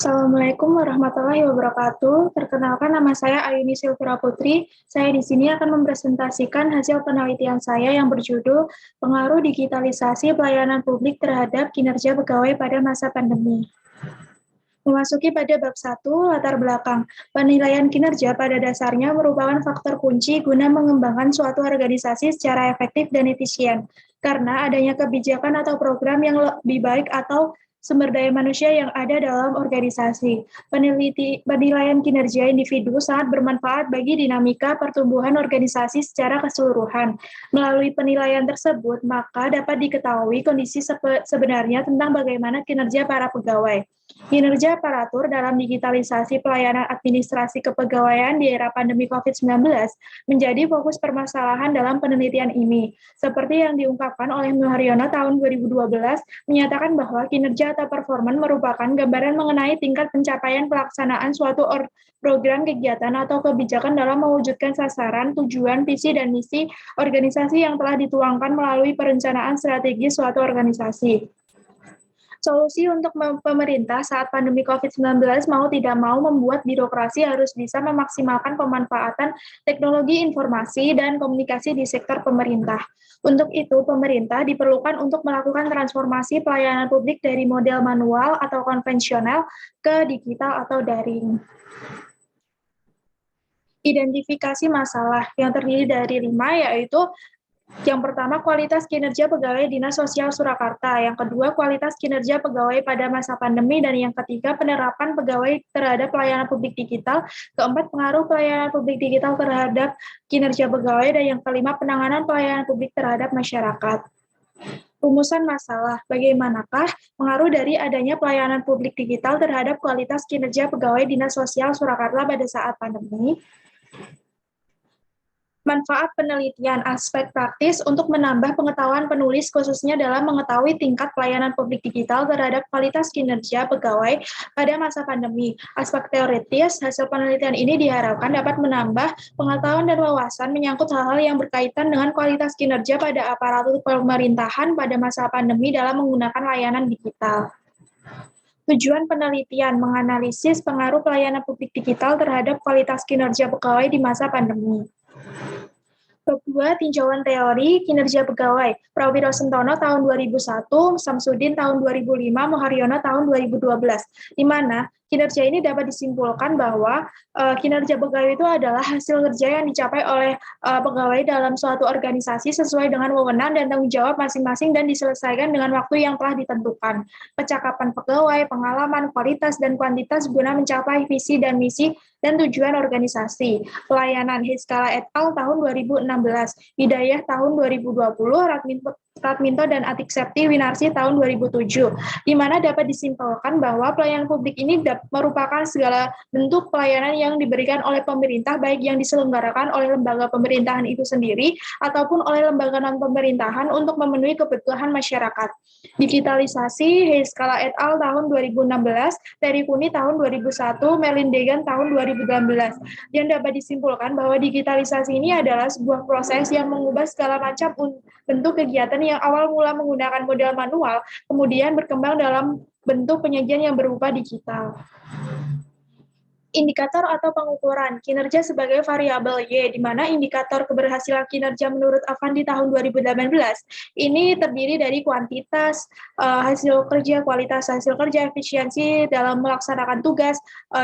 Assalamualaikum warahmatullahi wabarakatuh. Perkenalkan nama saya Ayuni Silvira Putri. Saya di sini akan mempresentasikan hasil penelitian saya yang berjudul Pengaruh Digitalisasi Pelayanan Publik Terhadap Kinerja Pegawai pada Masa Pandemi. Memasuki pada bab 1, latar belakang. Penilaian kinerja pada dasarnya merupakan faktor kunci guna mengembangkan suatu organisasi secara efektif dan efisien. Karena adanya kebijakan atau program yang lebih baik atau sumber daya manusia yang ada dalam organisasi. Penilaian kinerja individu sangat bermanfaat bagi dinamika pertumbuhan organisasi secara keseluruhan. Melalui penilaian tersebut, maka dapat diketahui kondisi sebenarnya tentang bagaimana kinerja para pegawai. Kinerja aparatur dalam digitalisasi pelayanan administrasi kepegawaian di era pandemi COVID-19 menjadi fokus permasalahan dalam penelitian ini. Seperti yang diungkapkan oleh Muharyono tahun 2012, menyatakan bahwa kinerja atau performan merupakan gambaran mengenai tingkat pencapaian pelaksanaan suatu program kegiatan atau kebijakan dalam mewujudkan sasaran, tujuan, visi, dan misi organisasi yang telah dituangkan melalui perencanaan strategi suatu organisasi. Solusi untuk pemerintah saat pandemi COVID-19 mau tidak mau membuat birokrasi harus bisa memaksimalkan pemanfaatan teknologi informasi dan komunikasi di sektor pemerintah. Untuk itu, pemerintah diperlukan untuk melakukan transformasi pelayanan publik dari model manual atau konvensional ke digital atau daring. Identifikasi masalah yang terdiri dari 5, yaitu yang pertama, kualitas kinerja pegawai Dinas Sosial Surakarta. Yang kedua, kualitas kinerja pegawai pada masa pandemi. Dan yang ketiga, penerapan pegawai terhadap pelayanan publik digital. Keempat, pengaruh pelayanan publik digital terhadap kinerja pegawai. Dan yang kelima, penanganan pelayanan publik terhadap masyarakat. Rumusan masalah, bagaimanakah pengaruh dari adanya pelayanan publik digital terhadap kualitas kinerja pegawai Dinas Sosial Surakarta pada saat pandemi? Manfaat penelitian aspek praktis untuk menambah pengetahuan penulis khususnya dalam mengetahui tingkat pelayanan publik digital terhadap kualitas kinerja pegawai pada masa pandemi. Aspek teoritis, hasil penelitian ini diharapkan dapat menambah pengetahuan dan wawasan menyangkut hal-hal yang berkaitan dengan kualitas kinerja pada aparatur pemerintahan pada masa pandemi dalam menggunakan layanan digital. Tujuan penelitian menganalisis pengaruh pelayanan publik digital terhadap kualitas kinerja pegawai di masa pandemi. Bab 2, tinjauan teori kinerja pegawai. Prawiro Sentono tahun 2001, Samsudin tahun 2005, Muharyono tahun 2012. Di mana kinerja ini dapat disimpulkan bahwa kinerja pegawai itu adalah hasil kerja yang dicapai oleh pegawai dalam suatu organisasi sesuai dengan wewenang dan tanggung jawab masing-masing dan diselesaikan dengan waktu yang telah ditentukan. Percakapan pegawai, pengalaman, kualitas, dan kuantitas guna mencapai visi dan misi dan tujuan organisasi. Pelayanan Hiskala et al. Tahun 2016, Hidayah tahun 2020, Ratminto dan Atik Septi Winarsi tahun 2007, di mana dapat disimpulkan bahwa pelayanan publik ini merupakan segala bentuk pelayanan yang diberikan oleh pemerintah, baik yang diselenggarakan oleh lembaga pemerintahan itu sendiri ataupun oleh lembaga non-pemerintahan untuk memenuhi kebutuhan masyarakat. Digitalisasi Hiskala et al. Tahun 2016, Terry Kuni tahun 2001, Melindegan tahun 2019, yang dapat disimpulkan bahwa digitalisasi ini adalah sebuah proses yang mengubah segala macam bentuk kegiatan yang awal mula menggunakan model manual, kemudian berkembang dalam bentuk penyajian yang berupa digital. Indikator atau pengukuran kinerja sebagai variabel Y, di mana indikator keberhasilan kinerja menurut Avan di tahun 2018 ini terdiri dari kuantitas, hasil kerja, kualitas hasil kerja, efisiensi dalam melaksanakan tugas,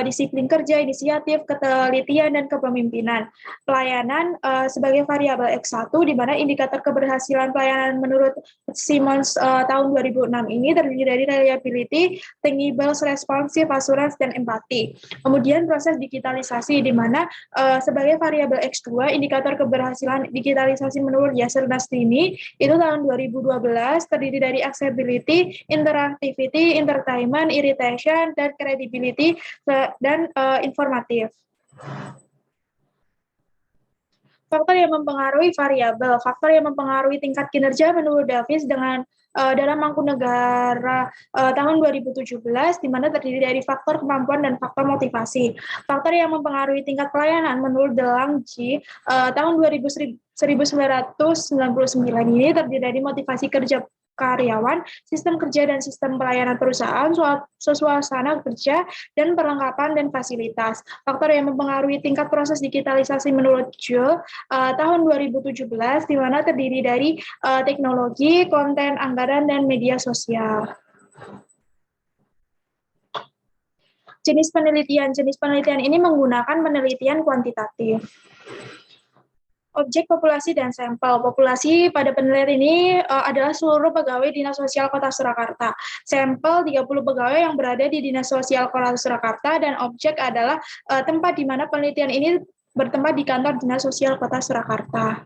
disiplin kerja, inisiatif, ketelitian, dan kepemimpinan. Pelayanan sebagai variabel X1, di mana indikator keberhasilan pelayanan menurut Simmons tahun 2006 ini terdiri dari reliability, tangible, responsive, assurance, dan empati. Kemudian proses digitalisasi, di mana sebagai variabel X2, indikator keberhasilan digitalisasi menurut Yasser Nastini itu tahun 2012 terdiri dari accessibility, interactivity, entertainment, irritation, dan credibility, dan informatif. Faktor yang mempengaruhi variabel, faktor yang mempengaruhi tingkat kinerja menurut Davis dalam Mangkunegara tahun 2017, di mana terdiri dari faktor kemampuan dan faktor motivasi. Faktor yang mempengaruhi tingkat pelayanan menurut Delangji tahun 1999 ini terdiri dari motivasi kerja karyawan, sistem kerja dan sistem pelayanan perusahaan, suasana kerja, dan perlengkapan dan fasilitas. Faktor yang mempengaruhi tingkat proses digitalisasi menurut Joule tahun 2017, di mana terdiri dari teknologi, konten, anggaran, dan media sosial. Jenis penelitian ini menggunakan penelitian kuantitatif. Objek populasi dan sampel. Populasi pada penelitian ini adalah seluruh pegawai Dinas Sosial Kota Surakarta. Sampel 30 pegawai yang berada di Dinas Sosial Kota Surakarta, dan objek adalah tempat di mana penelitian ini bertempat di kantor Dinas Sosial Kota Surakarta.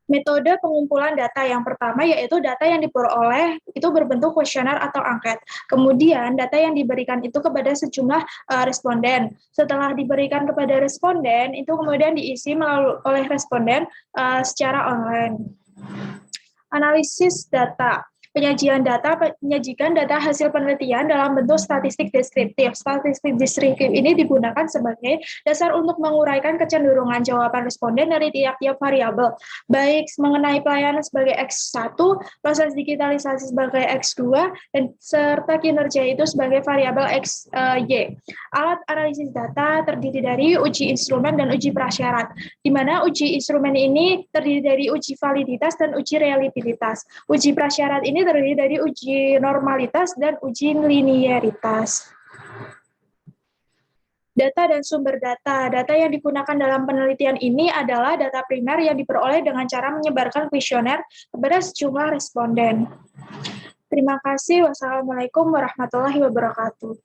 Metode pengumpulan data yang pertama yaitu data yang diperoleh itu berbentuk kuesioner atau angket. Kemudian data yang diberikan itu kepada sejumlah responden. Setelah diberikan kepada responden, itu kemudian diisi oleh responden secara online. Analisis data. Penyajikan data hasil penelitian dalam bentuk statistik deskriptif. Statistik deskriptif ini digunakan sebagai dasar untuk menguraikan kecenderungan jawaban responden dari tiap-tiap variabel, baik mengenai pelayanan sebagai X1, proses digitalisasi sebagai X2, dan serta kinerja itu sebagai variabel XY. Alat analisis data terdiri dari uji instrumen dan uji prasyarat, di mana uji instrumen ini terdiri dari uji validitas dan uji reliabilitas. Uji prasyarat ini terdiri dari uji normalitas dan uji linearitas. Data dan sumber data. Data yang digunakan dalam penelitian ini adalah data primer yang diperoleh dengan cara menyebarkan kuesioner kepada sejumlah responden. Terima kasih. Wassalamualaikum warahmatullahi wabarakatuh.